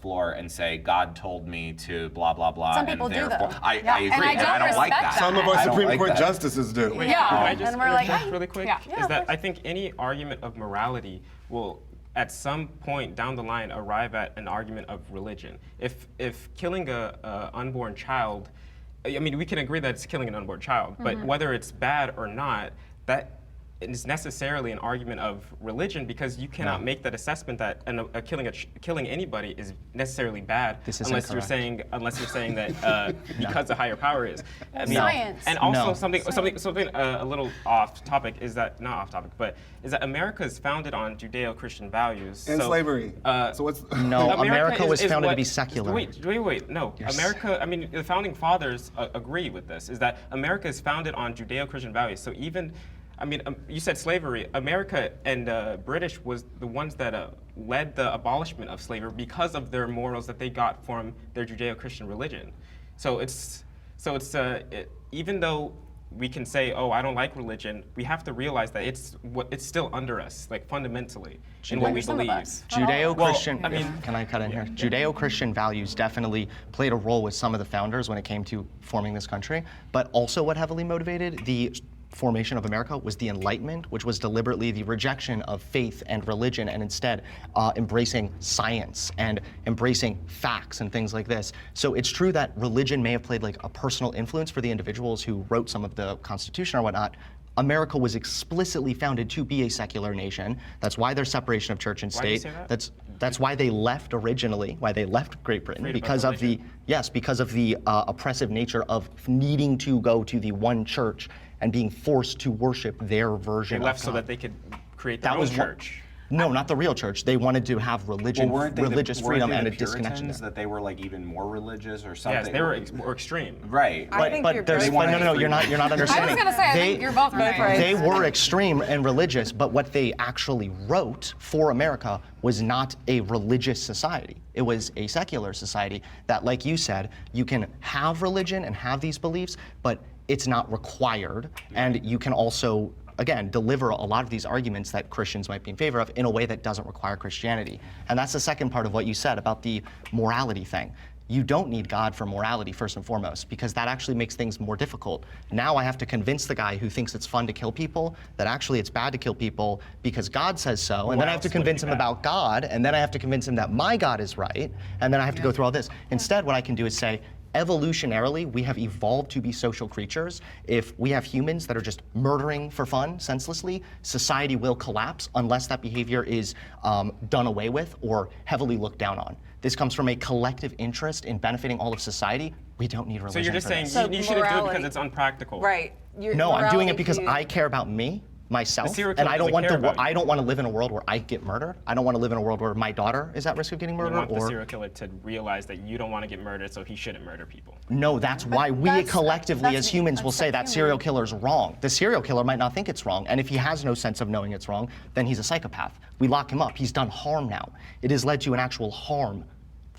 floor and say, God told me to blah, blah, blah. Some people do, though. I Yeah. agree, And I don't like respect that. Some of our I don't Supreme like Court that. justices do. Yeah. I just And we're like, interject really quick? yeah, Is of that course. I think any argument of morality will, at some point down the line, arrive at an argument of religion. If killing a unborn child, I mean, we can agree that it's killing an unborn child, but whether it's bad or not, that is necessarily an argument of religion, because you cannot make that assessment that killing anybody is necessarily bad unless you're saying that because a higher power is. I mean, Science. And also No. something a little off topic is that not off topic, but is that America is founded on Judeo-Christian values And so, slavery. So what's No, America was is founded to what- be secular. Wait. No, America. I mean, the founding fathers agree with this. Is that America is founded on Judeo-Christian values. So even, I mean, you said slavery. America and British was the ones that led the abolishment of slavery because of their morals that they got from their Judeo-Christian religion. Even though we can say, oh, I don't like religion, we have to realize that it's still under us, like fundamentally, in what we Some of believe. us. Judeo-Christian, Well, I mean- can I cut in here? Judeo-Christian values definitely played a role with some of the founders when it came to forming this country, but also what heavily motivated the formation of America was the Enlightenment, which was deliberately the rejection of faith and religion and instead embracing science and embracing facts and things like this. So it's true that religion may have played like a personal influence for the individuals who wrote some of the Constitution or whatnot. America was explicitly founded to be a secular nation. That's why there's separation of church and Why do you state. say that? That's why they left originally, why they left Great Britain, Freedom of because of the religion. because of the oppressive nature of needing to go to the one church and being forced to worship their version They left of so God. that they could create their That own was what- church. No, not the real church. They wanted to have religion, Weren't they religious weren't freedom they and the a disconnection. Puritans that they were like even more religious or something? Yes, they were more extreme. Right. I think you're there's both no, you're not understanding. I was gonna say, I think you're both right. They were extreme and religious, but what they actually wrote for America was not a religious society. It was a secular society that, like you said, you can have religion and have these beliefs, but it's not required, and you can also, again, deliver a lot of these arguments that Christians might be in favor of in a way that doesn't require Christianity. And that's the second part of what you said about the morality thing. You don't need God for morality, first and foremost, because that actually makes things more difficult. Now I have to convince the guy who thinks it's fun to kill people that actually it's bad to kill people because God says so, and then I have to convince him about God, and then I have to convince him that my God is right, and then I have to go through all this. Instead, what I can do is say, evolutionarily, we have evolved to be social creatures. If we have humans that are just murdering for fun, senselessly, society will collapse unless that behavior is done away with or heavily looked down on. This comes from a collective interest in benefiting all of society. We don't need religion. So you're just for saying this. So you shouldn't do it because morality- it's unpractical. Right. No, I'm doing it because I care about me, myself, The serial and killer I don't doesn't want care about you. I don't want to live in a world where I get murdered. I don't want to live in a world where my daughter is at risk of getting You murdered. want the Or serial killer to realize that you don't want to get murdered, so he shouldn't murder people. no, that's why we that's- collectively that's- as humans will that's say that human. serial killer's wrong. The serial killer might not think it's wrong, and if he has no sense of knowing it's wrong, then he's a psychopath. We lock him up. He's done harm now. It has led to an actual harm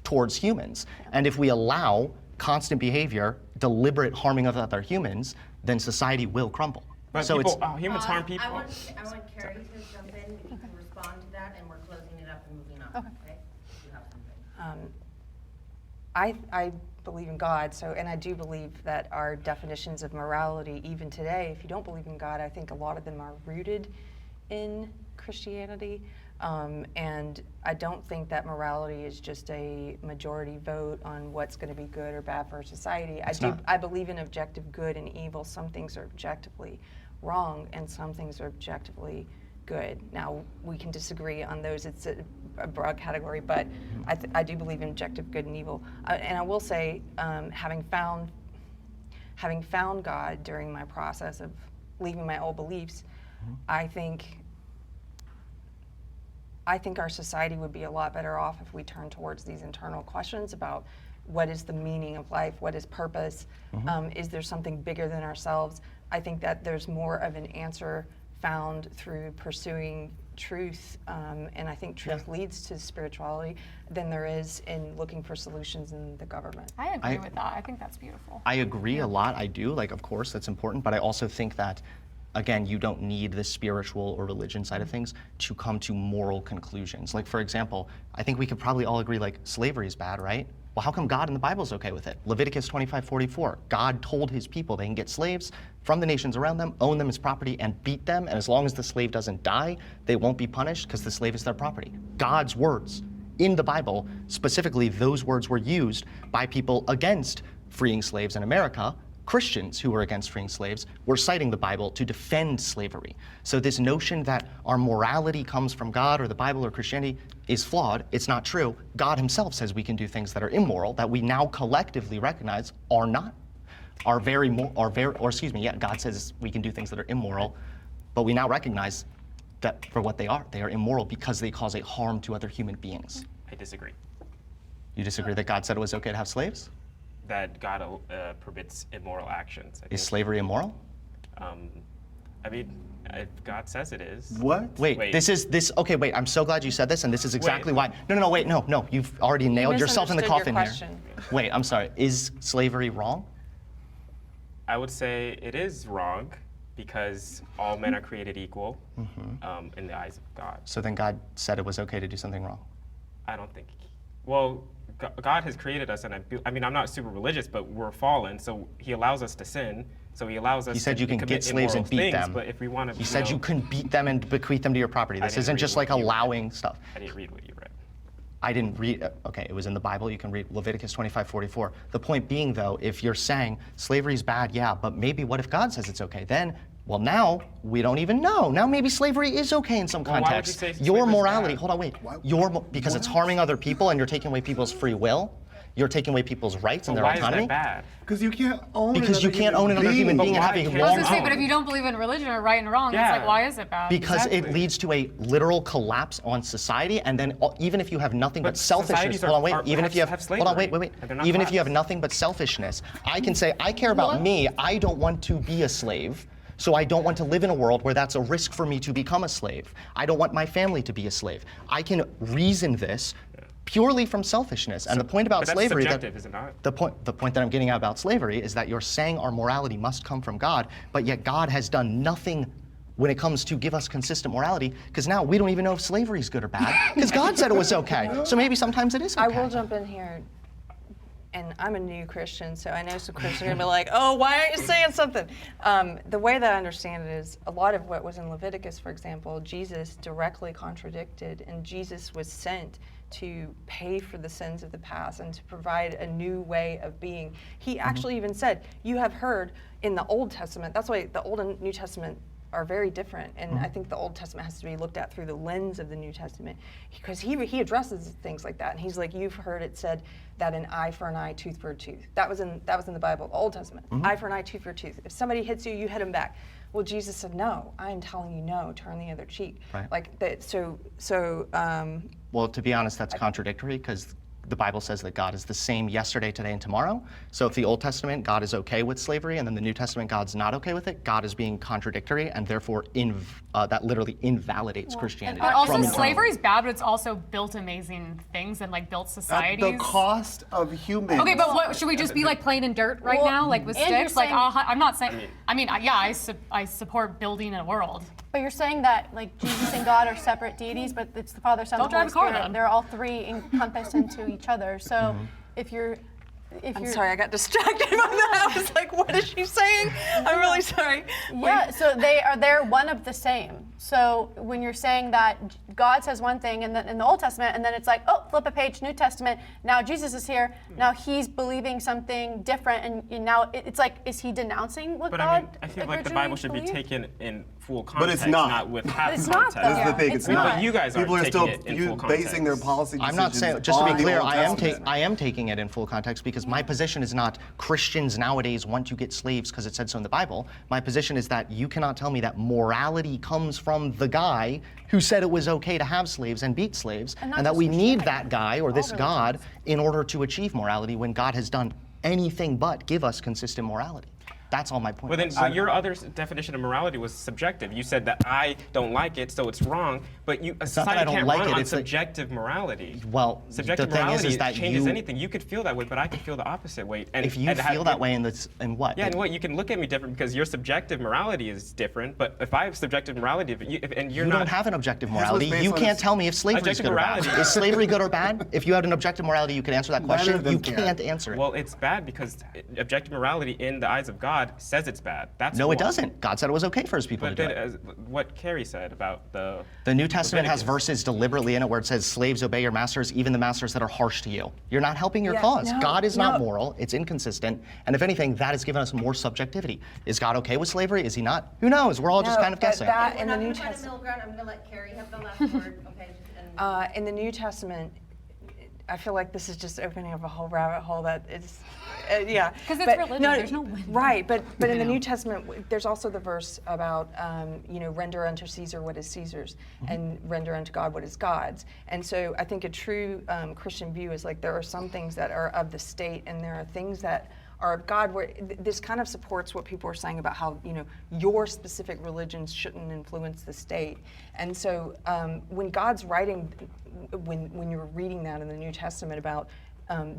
towards humans. And if we allow constant behavior, deliberate harming of other humans, then society will crumble. But So people, it's humans harm people. I want Carrie to jump in, if you can respond to that, and we're closing it up and moving on, okay? You have something. I believe in God, and I do believe that our definitions of morality, even today, if you don't believe in God, I think a lot of them are rooted in Christianity. And I don't think that morality is just a majority vote on what's going to be good or bad for society. I believe in objective good and evil. Some things are objectively wrong, and some things are objectively good. Now, we can disagree on those. It's a broad category, but I do believe in objective good and evil. And I will say, having found God during my process of leaving my old beliefs, I think our society would be a lot better off if we turn towards these internal questions about what is the meaning of life, what is purpose, is there something bigger than ourselves? I think that there's more of an answer found through pursuing truth, and I think truth leads to spirituality, than there is in looking for solutions in the government. I agree with that. I think that's beautiful. I agree a lot. I do. Like, of course, that's important. But I also think that again, you don't need the spiritual or religion side of things to come to moral conclusions. Like, for example, I think we could probably all agree, like, slavery is bad, right? Well, how come God in the Bible is okay with it? Leviticus 25:44, God told his people they can get slaves from the nations around them, own them as property, and beat them, and as long as the slave doesn't die, they won't be punished because the slave is their property. God's words in the Bible, specifically those words were used by people against freeing slaves in America. Christians who were against freeing slaves were citing the Bible to defend slavery. So this notion that our morality comes from God or the Bible or Christianity is flawed. It's not true. God himself says we can do things that are immoral that we now collectively recognize are not, God says we can do things that are immoral, but we now recognize that for what they are immoral because they cause a harm to other human beings. I disagree. You disagree that God said it was okay to have slaves? That God permits immoral actions. I Is think. slavery immoral? I mean, if God says it is. What? Wait, okay, wait, I'm so glad you said this, and this is exactly why. No, you've already nailed yourself in the coffin misunderstood here. your question. Wait, I'm sorry, is slavery wrong? I would say it is wrong because all men are created equal in the eyes of God. So then God said it was okay to do something wrong. I don't think. Well, God has created us, and I mean, I'm not super religious, but we're fallen, so He allows us to sin. So He allows us. He said to you can commit get slaves and immoral beat things, them. But if we want to, He said you couldn't beat them and bequeath them to your property. This didn't isn't read just what like you read. allowing stuff. I didn't read what you read. I didn't read, okay, it was in the Bible. You can read Leviticus 25:44. The point being, though, if you're saying slavery is bad, yeah, but maybe what if God says it's okay? Then, well, now we don't even know. Now maybe slavery is okay in some Well, why would you context. say Your slavery's morality, bad? hold on, wait. Because it's harming other people and you're taking away people's free will. You're taking away people's rights and But their why autonomy. is that bad? Because you can't own Because you another can't own another human being and But have why a can't I was long gonna say, own? but if you don't believe in religion or right and wrong, Yeah. it's like, why is it bad? Because it Exactly. leads to a literal collapse on society, and then even if you have nothing but But selfishness, societies hold on, wait, are- even if you have, have hold on, wait, slavery, and they're not even if you have class. nothing but selfishness, I can say, I care about me, I don't want to be a slave, so I don't want to live in a world where that's a risk for me to become a slave. I don't want my family to be a slave. I can reason this purely from selfishness. And the point about But that's slavery, subjective, is it not? the point that I'm getting at about slavery is that you're saying our morality must come from God, but yet God has done nothing when it comes to give us consistent morality, because now we don't even know if slavery is good or bad, because God said it was okay. So maybe sometimes it is okay. I will jump in here, and I'm a new Christian, so I know some Christians are gonna be like, "Oh, why aren't you saying something?" The way that I understand it is, a lot of what was in Leviticus, for example, Jesus directly contradicted, and Jesus was sent to pay for the sins of the past and to provide a new way of being. He actually even said, "You have heard in the Old Testament." That's why the Old and New Testament are very different, and I think the Old Testament has to be looked at through the lens of the New Testament, because he addresses things like that, and he's like, "You've heard it said that an eye for an eye, tooth for a tooth." That was in the Bible, the Old Testament. Eye for an eye, tooth for a tooth. If somebody hits you, you hit them back. Well, Jesus said, "No, I am telling you no. Turn the other cheek." Right. Like that. Well, to be honest, that's contradictory, because the Bible says that God is the same yesterday, today, and tomorrow. So if the Old Testament, God is okay with slavery, and then the New Testament, God's not okay with it, God is being contradictory, and therefore that literally invalidates Christianity. But also, from eternity. slavery is bad, but it's also built amazing things and like built At societies. the cost of humans. Okay, but what, should we just be like playing in dirt right now, like with and you're sticks? Like, saying- I'm not saying. I support building a world. But you're saying that like Jesus and God are separate deities, but it's the Father, Son, Don't and Holy drive a car, Spirit. then. They're all three encompassed into each other. So if you're I'm sorry, I got distracted by that. I was like, "What is she saying?" I'm really sorry. yeah, so they're one of the same. So when you're saying that God says one thing in the Old Testament, and then it's like, oh, flip a page, New Testament. Now Jesus is here. Now he's believing something different, and now it's like, is he denouncing what But God? I mean, I feel like the Bible originally should be believed? taken in full But context, it's not. with half It's not, context. though. This is the thing. It's not. not. But you guys People aren't are still taking it in full basing their context. policy decisions I'm not saying, just to on be the clear, Old Testament. I am taking it in full context, because my position is not Christians nowadays want to get slaves because it said so in the Bible. My position is that you cannot tell me that morality comes from the guy who said it was okay to have slaves and beat slaves, And not and that just we need Christianity, that guy or this all God religions. in order to achieve morality, when God has done anything but give us consistent morality. That's all my point. But then was. but your other definition of morality was subjective. You said that I don't like it, so it's wrong. But a not that society I don't can't like run it, on it's like- subjective morality. Well, Subjective the thing morality is that changes you, anything. You could feel that way, but I could feel the opposite way. And if you and feel that way in what? Yeah, and what you can look at me different because your subjective morality is different. But if I have subjective morality, and you're you not, don't have an objective was morality. based You on can't his- tell me if slavery is Objective good or bad. morality. Is slavery good or bad? If you had an objective morality, you can answer that None of question. them You can. can't answer it. Well, it's bad because objective morality in the eyes of God says it's bad. That's No, it why. doesn't. God said it was okay for his people But to do then, it. as what Carrie said about the The New Testament has Leviticus. verses deliberately in it where it says, slaves, obey your masters, even the masters that are harsh to you. You're not helping your Yeah, cause. no, God is not no. moral. It's inconsistent. And if anything, that has given us more subjectivity. Is God okay with slavery? Is he not? Who knows? We're all just No, kind of but guessing. that- We're in the not New gonna find a Testament- middle ground. I'm gonna let Carrie have the last word, okay? And In the New Testament, I feel like this is just opening up a whole rabbit hole that is, yeah. 'Cause it's But religion, there's no win. Right, but in the know. New Testament, there's also the verse about, render unto Caesar what is Caesar's, and render unto God what is God's. And so I think a true Christian view is like there are some things that are of the state, and there are things that are of God, where this kind of supports what people are saying about how, your specific religions shouldn't influence the state. And so when God's writing, when you're reading that in the New Testament about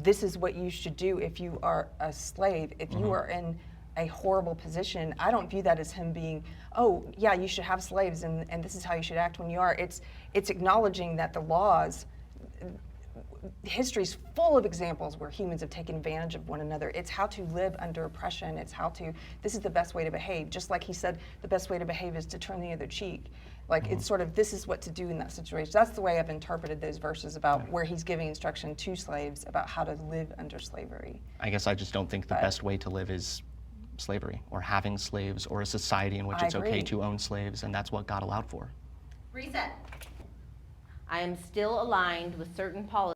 this is what you should do if you are a slave, if you are in a horrible position, I don't view that as him being, oh yeah, you should have slaves and this is how you should act when you are. It's acknowledging that the laws, history's full of examples where humans have taken advantage of one another. It's how to live under oppression. It's this is the best way to behave. Just like he said, the best way to behave is to turn the other cheek. Like it's sort of, this is what to do in that situation. That's the way I've interpreted those verses about where he's giving instruction to slaves about how to live under slavery. I guess I just don't think the But- best way to live is slavery or having slaves or a society in which I it's okay agree. to own slaves, and that's what God allowed for. reset. I am still aligned with certain policies